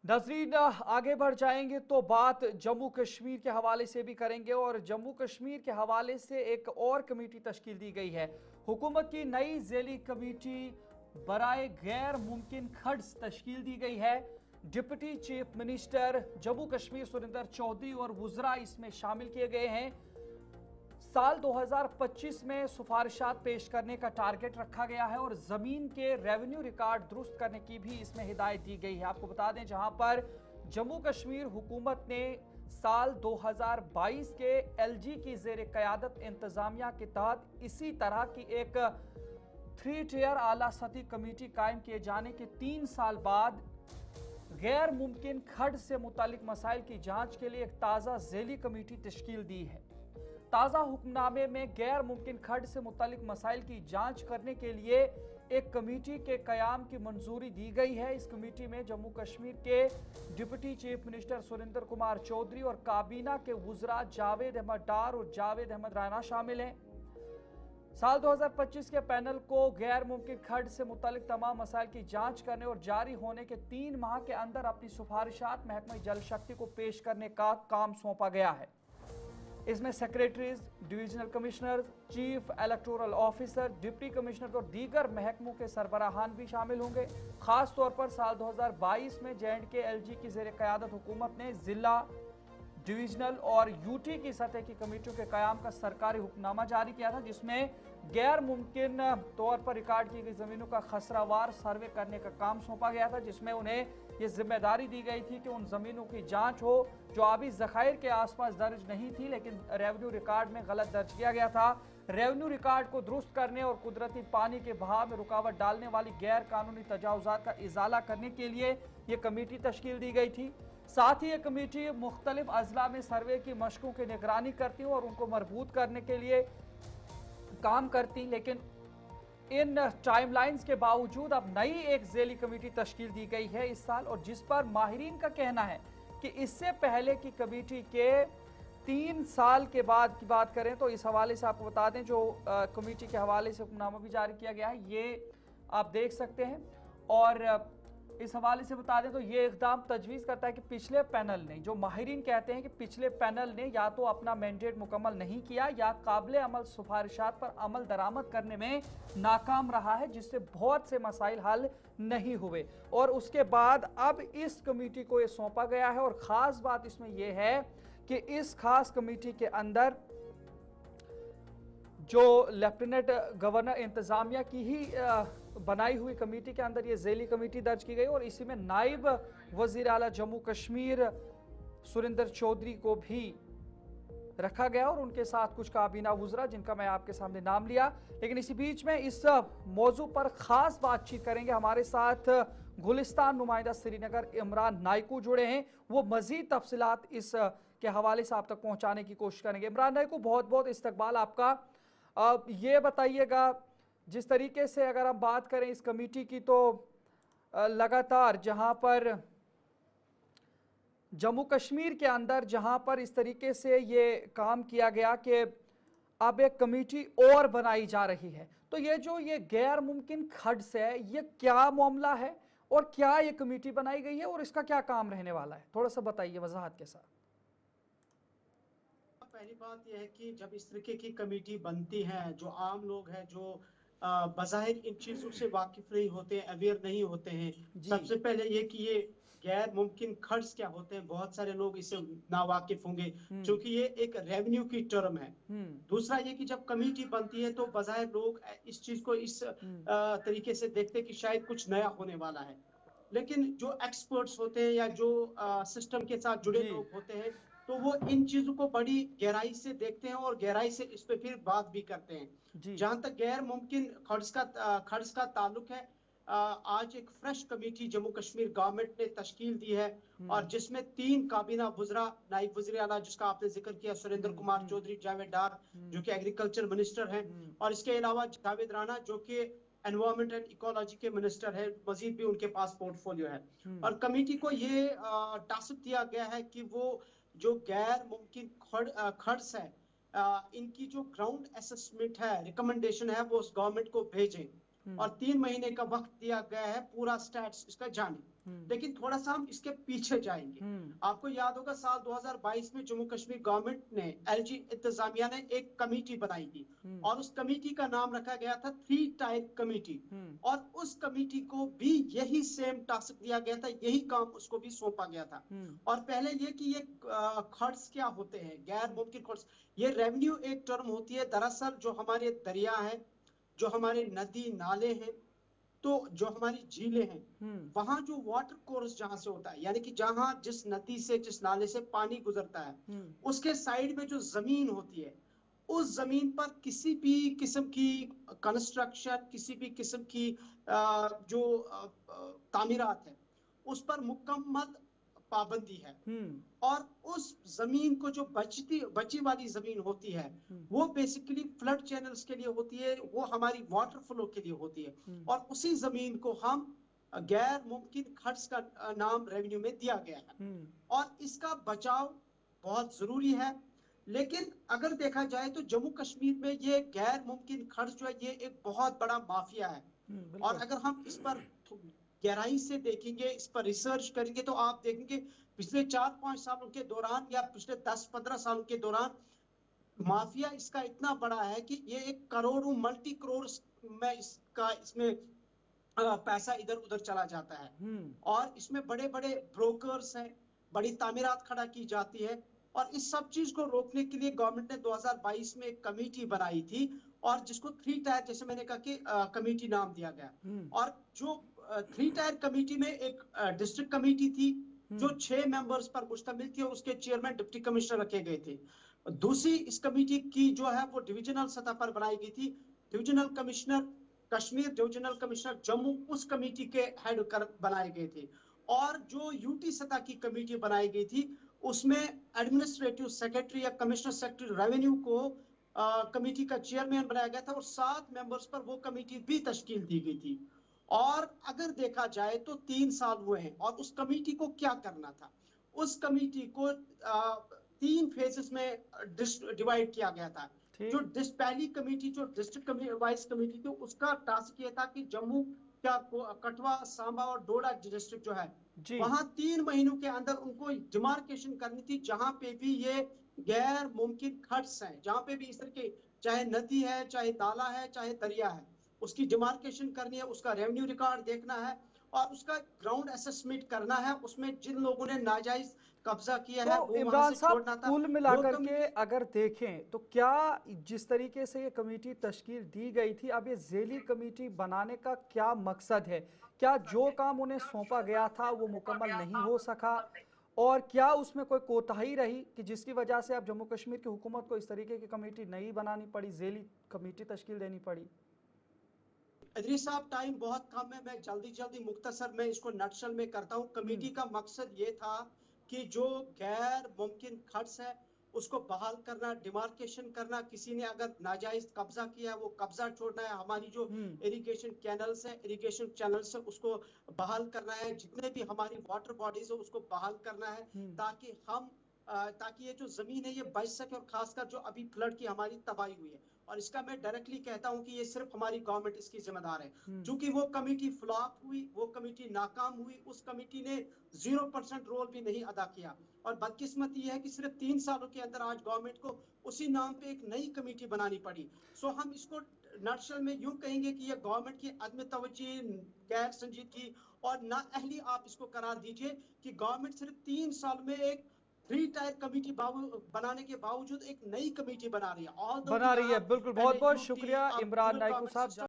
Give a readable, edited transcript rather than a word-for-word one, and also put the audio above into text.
नजरीन, आगे बढ़ जाएंगे तो बात जम्मू कश्मीर के हवाले से भी करेंगे और जम्मू कश्मीर के हवाले से एक और कमेटी तश्कील दी गई है। हुकूमत की नई ज़ैली कमेटी बराए गैर मुमकिन खर्च तश्कील दी गई है। Deputy chief minister Jammu Kashmir Surinder Chaudhary और वुज़रा इसमें शामिल किए गए हैं। साल 2025 में सिफारिशात पेश करने का टारगेट रखा गया है और जमीन के रेवेन्यू रिकॉर्ड दुरुस्त करने की भी इसमें हिदायत दी गई है। आपको बता दें, जहां पर जम्मू कश्मीर हुकूमत ने साल 2022 के एलजी की जेर क़यादत इंतजामिया के तहत इसी तरह की एक 3 टियर आला सतही कमेटी कायम किए जाने के 3 साल बाद गैर मुमकिन खर्च से मुतालिक मसाइल की जांच के लिए एक ताज़ा ज़ैली कमेटी तश्कील दी है। ताज़ा हुक्मनामे में गैर मुमकिन खर्च से मुतालिक मसाइल की जांच करने के लिए एक कमेटी के क़याम की मंजूरी दी गई है। इस कमेटी में जम्मू कश्मीर के deputy chief minister Surendra Kumar Chaudhary और काबीना के वुज़रा जावेद अहमद डार और जावेद अहमद राना शामिल हैं। साल 2025 के पैनल को गैर मुमकिन खर्च से मुतालिक तमाम मसाइल की जांच करने और जारी होने के 3 माह के अंदर अपनी सिफारिशात महकमा जल शक्ति को पेश करने का काम सौंपा गया है। इसमें secretaries, divisional commissioner, chief electoral officer, deputy commissioner और दीगर महकमों के सरबराहान भी शामिल होंगे। खास तौर पर साल 2022 में जे&के एलजी की जेर क़यादत हुकूमत ने जिला, डिविजनल और यूटी की सतह की कमेटियों के क़याम का सरकारी हुक्मनामा जारी किया था, जिसमें गैर मुमकिन तौर पर रिकॉर्ड की गई ज़मीनों का खसरावार सर्वे करने का काम सौंपा गया था, जिसमें उन्हें ये जिम्मेदारी दी गई थी कि उन ज़मीनों की जांच हो जो आबी ज़खायर के आसपास दर्ज नहीं थी लेकिन रेवेन्यू रिकॉर्ड में गलत दर्ज किया गया था। रेवेन्यू रिकॉर्ड को दुरुस्त करने और कुदरती पानी के बहाव में रुकावट डालने वाली गैर कानूनी तजावुज़ात का इजाला करने के लिए ये कमेटी तश्कील दी गई थी। साथ ही ये कमेटी मुख्तलिफ अजला में सर्वे की मशकों की निगरानी करती और उनको मजबूत करने के लिए काम करती। लेकिन इन टाइमलाइंस के बावजूद अब नई एक ज़ैली कमेटी तश्कील दी गई है इस साल, और जिस पर माहिरीन का कहना है कि इससे पहले की कमेटी के 3 साल के बाद की बात करें तो इस हवाले से आपको बता दें, जो कमेटी के हवाले से हुक्मनामा भी जारी किया गया है, ये आप देख सकते हैं। और इस हवाले से बता दें तो ये इक़दाम तजवीज़ करता है कि पिछले पैनल ने, जो माहिरीन कहते हैं कि पिछले पैनल ने या तो अपना मैंडेट मुकम्मल नहीं किया या काबिल अमल सिफारिशात पर अमल दरामद करने में नाकाम रहा है, जिससे बहुत से मसाइल हल नहीं हुए और उसके बाद अब इस कमेटी को ये सौंपा गया है। और ख़ास बात इसमें यह है कि इस खास कमेटी के अंदर जो लेफ्टिनेंट गवर्नर इंतजामिया की ही बनाई हुई कमेटी के अंदर ये ज़ैली कमेटी दर्ज की गई और इसी में नायब वज़ीर आला जम्मू कश्मीर सुरिंदर चौधरी को भी रखा गया और उनके साथ कुछ काबीना वुज़रा जिनका मैं आपके सामने नाम लिया। लेकिन इसी बीच में इस मौजू पर ख़ास बातचीत करेंगे। हमारे साथ गुलिस्तान नुमाइंदा श्रीनगर इमरान नायकू जुड़े हैं, वो मज़ीद तफसीलात इस के हवाले से आप तक पहुँचाने की कोशिश करेंगे। इमरान नायकू, बहुत बहुत इस्तकबाल आपका। अब ये बताइएगा, जिस तरीके से अगर हम बात करें इस कमेटी की तो लगातार जहां पर जम्मू कश्मीर के अंदर जहां पर इस तरीके से ये काम किया गया कि अब एक कमेटी और बनाई जा रही है, तो ये गैर मुमकिन खर्च है, ये क्या मामला है और क्या ये कमेटी बनाई गई है और इसका क्या काम रहने वाला है, थोड़ा सा बताइए वजाहत के साथ। पहली बात यह है कि जब इस तरीके की कमेटी बनती है, जो आम लोग हैं जो बज़ाहिर इन चीजों से वाकिफ नहीं होते, अवेयर नहीं होते हैं, जी। सबसे पहले ये कि ये गैर मुमकिन खर्च क्या होते हैं, बहुत सारे लोग इससे नावाकिफ होंगे क्योंकि ये एक रेवेन्यू की टर्म है। दूसरा ये कि जब कमेटी बनती है तो बज़ाहिर लोग इस चीज को इस तरीके से देखते हैं कि शायद कुछ नया होने वाला है, लेकिन जो एक्सपर्ट्स होते हैं या जो सिस्टम के साथ जुड़े जी। लोग होते हैं तो वो इन चीजों को बड़ी गहराई से देखते हैं और गहराई से इस पे फिर बात भी करते हैं। जी। जहां तक गैर मुमकिन खर्च का ताल्लुक है, आज एक fresh committee Jammu Kashmir government ने तश्कील दी है और जिसमें 3 काबीना वुज़रा, नायब वज़ीर आला जिसका आपने जिक्र किया सुरेंद्र कुमार चौधरी, जावेद डार जो कि एग्रीकल्चर मिनिस्टर हैं, और इसके अलावा जावेद राणा जो कि एनवायरमेंट एंड इकोलॉजी के मिनिस्टर है, मजीद भी उनके पास पोर्टफोलियो है। और कमेटी को ये टास्क दिया गया है कि वो जो गैर मुमकिन खर्च है, इनकी जो ग्राउंड असेसमेंट है, रिकमेंडेशन है, वो उस गवर्नमेंट को भेजें और 3 महीने का वक्त दिया गया है पूरा स्टैट्स इसका जाने। लेकिन थोड़ा सा हम इसके पीछे जाएंगे। आपको याद होगा साल 2022 में जम्मू कश्मीर गवर्नमेंट ने एलजी इंतजामिया ने एक कमेटी बनाई थी और उस कमेटी का नाम रखा गया था 3 टायर कमेटी। और उस कमेटी को भी यही सेम टास्क दिया गया था, यही काम उसको भी सौंपा गया था। और पहले ये कि ये खर्च क्या होते हैं, गैर मुमकिन खर्च। ये रेवेन्यू एक टर्म होती है। दरअसल जो हमारे दरिया है, जो हमारे नदी नाले हैं, तो जो हमारी झीलें हैं, वहां जो वाटर कोर्स जहां से होता है, यानी कि जहां जिस नदी से जिस नाले से पानी गुजरता है, उसके साइड में जो जमीन होती है, उस जमीन पर किसी भी किस्म की कंस्ट्रक्शन, किसी भी किस्म की जो तामीरात है, उस पर मुकम्मल पाबंदी है। और उस जमीन को जो बची वाली जमीन होती है, वो बेसिकली फ्लड चैनल्स के लिए होती है, वो हमारी वाटर फ्लो के लिए होती है। और उसी जमीन को हम गैर मुमकिन खर्च का नाम रेवेन्यू में दिया गया है और इसका बचाव बहुत जरूरी है। लेकिन अगर देखा जाए तो जम्मू कश्मीर में ये गैर मुमकिन खर्च जो है, ये एक बहुत बड़ा माफिया है। और अगर हम इस पर गहराई से देखेंगे, इस पर रिसर्च करेंगे, तो आप देखेंगे पिछले 4-5 सालों के दौरान या पिछले 10-15 सालों के दौरान माफिया इसका इतना बड़ा है कि ये एक करोड़ों मल्टी करोड़ में इसमें पैसा इधर उधर चला जाता है। और इसमें बड़े बड़े ब्रोकर्स हैं, बड़ी तामीरात खड़ा की जाती है। और इस सब चीज को रोकने के लिए गवर्नमेंट ने 2022 में एक कमेटी बनाई थी और जिसको 3 टायर, जैसे मैंने कहा कि कमेटी नाम दिया गया। और जो 3 टायर कमेटी में एक डिस्ट्रिक्ट कमेटी थी जो 6 मेंबर्स पर मुश्तमिल थी और उसके चेयरमैन डिप्टी कमिश्नर रखे गए थे। दूसरी इस कमेटी की जो है वो डिविजनल सतह पर बनाई गई थी। Divisional commissioner Kashmir, divisional commissioner Jammu उस कमेटी के हेड कर बनाए गए थे। और जो यूटी सतह की कमेटी बनाई गई थी, उसमें एडमिनिस्ट्रेटिव सेक्रेटरी या कमिश्नर सेक्रेटरी रेवेन्यू को कमेटी का चेयरमैन बनाया गया था और 7 मेंबर्स पर वो कमेटी भी तश्कील दी गई थी। और अगर देखा जाए तो 3 साल हुए हैं और उस कमेटी को क्या करना था। उस कमेटी को 3 फेजेस में डिवाइड किया गया था। जो पहली कमेटी जो डिस्ट्रिक्ट वाइज कमेटी थी, उसका टास्क ये था कि जम्मू क्या कठुआ, सांबा और डोडा डिस्ट्रिक्ट जो है, वहां 3 महीनों के अंदर उनको डिमार्केशन करनी थी। जहां पे भी ये गैर मुमकिन खर्च है, जहां पे भी इस तरह के, चाहे नदी है, चाहे नाला है, चाहे दरिया है, उसकी डिमार्केशन करनी है, उसका रेवेन्यू रिकॉर्ड देखना है और उसका ग्राउंड असेसमेंट करना है। उसमें जिन लोगों ने नाजायज कब्जा किया है वो वहां से छोड़ना था। कुल मिलाकर के अगर देखें तो क्या जिस तरीके से ये कमेटी तश्कील दी गई थी, अब ये झेली कमेटी बनाने का क्या मकसद है? क्या जो काम उन्हें सौंपा गया था वो मुकम्मल नहीं हो सका, और क्या उसमें कोई कोताही रही कि जिसकी वजह से अब जम्मू कश्मीर की हुकूमत को इस तरीके की कमेटी नहीं बनानी पड़ी, झेली कमेटी तश्कील देनी पड़ी? इदरीस साहब, टाइम बहुत कम है, मैं जल्दी मुख्तसर में इसको नटशल में करता हूँ। कमेटी का मकसद ये था कि जो गैर मुमकिन खर्च है उसको बहाल करना, डिमार्केशन करना। किसी ने अगर नाजायज कब्जा किया है वो कब्जा छोड़ना है। हमारी जो इरिगेशन कैनल्स है, इरिगेशन चैनल्स है, उसको बहाल करना है। जितने भी हमारी वाटर बॉडीज है उसको बहाल करना है ताकि ये जो जमीन है ये बच सके। और खासकर जो अभी फ्लड की हमारी तबाही हुई है, और इसका मैं डायरेक्टली कहता हूं कि ये सिर्फ हमारी गवर्नमेंट इसकी जिम्मेदार है। क्योंकि वो कमेटी फ्लॉप हुई, वो कमेटी नाकाम हुई, उस कमेटी ने 0% रोल भी नहीं अदा किया। और बदकिस्मती है कि सिर्फ 3 सालों के अंदर आज गवर्नमेंट को उसी नाम पे एक नई कमेटी बनानी पड़ी। सो हम इसको नटशल में यूं कहेंगे कि ये गवर्नमेंट की अदम तवज्जी, गैर संजीदगी और नाअहली आप इसको करार दीजिए कि गवर्नमेंट सिर्फ 3 साल में एक 3 टायर कमेटी बनाने के बावजूद एक नई कमेटी बना रही है। बिल्कुल। बहुत बहुत शुक्रिया इमरान नाइकू साहब।